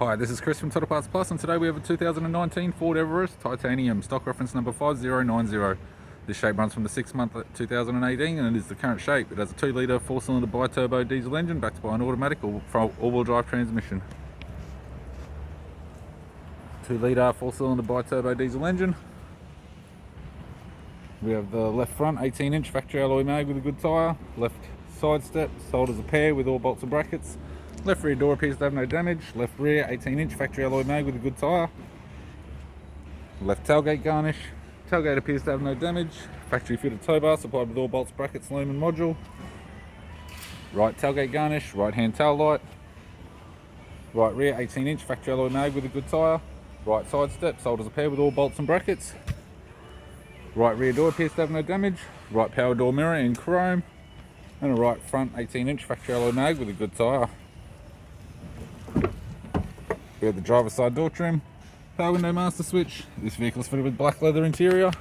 Hi, this is Chris from Total Parts Plus, and today we have a 2019 Ford Everest Titanium, stock reference number 5090. This shape runs from the 6th month of 2018 and it is the current shape. It has a 2-litre 4-cylinder bi-turbo diesel engine backed by an automatic all-wheel drive transmission. 2-litre 4-cylinder bi-turbo diesel engine. We have the left front 18-inch factory alloy mag with a good tyre, left side step sold as a pair with all bolts and brackets. Left rear door appears to have no damage. Left rear 18-inch factory alloy mag with a good tyre. Left tailgate garnish. Tailgate appears to have no damage. Factory fitted tow bar supplied with all bolts, brackets, loom and module. Right tailgate garnish. Right hand tail light. Right rear 18-inch factory alloy mag with a good tyre. Right side step sold as a pair with all bolts and brackets. Right rear door appears to have no damage. Right power door mirror in chrome. And a right front 18-inch factory alloy mag with a good tyre. We have the driver's side door trim, power window master switch. This vehicle is fitted with black leather interior,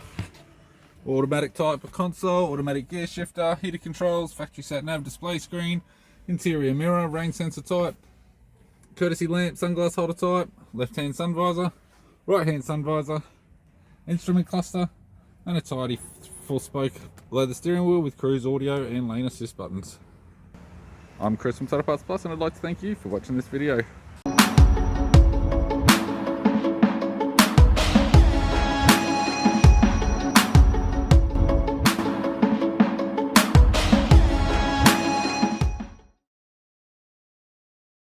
automatic type console, automatic gear shifter, heater controls, factory sat nav display screen, interior mirror, rain sensor type, courtesy lamp, sunglass holder type, left hand sun visor, right hand sun visor, instrument cluster, and a tidy full spoke leather steering wheel with cruise audio and lane assist buttons. I'm Chris from Total Parts Plus, and I'd like to thank you for watching this video.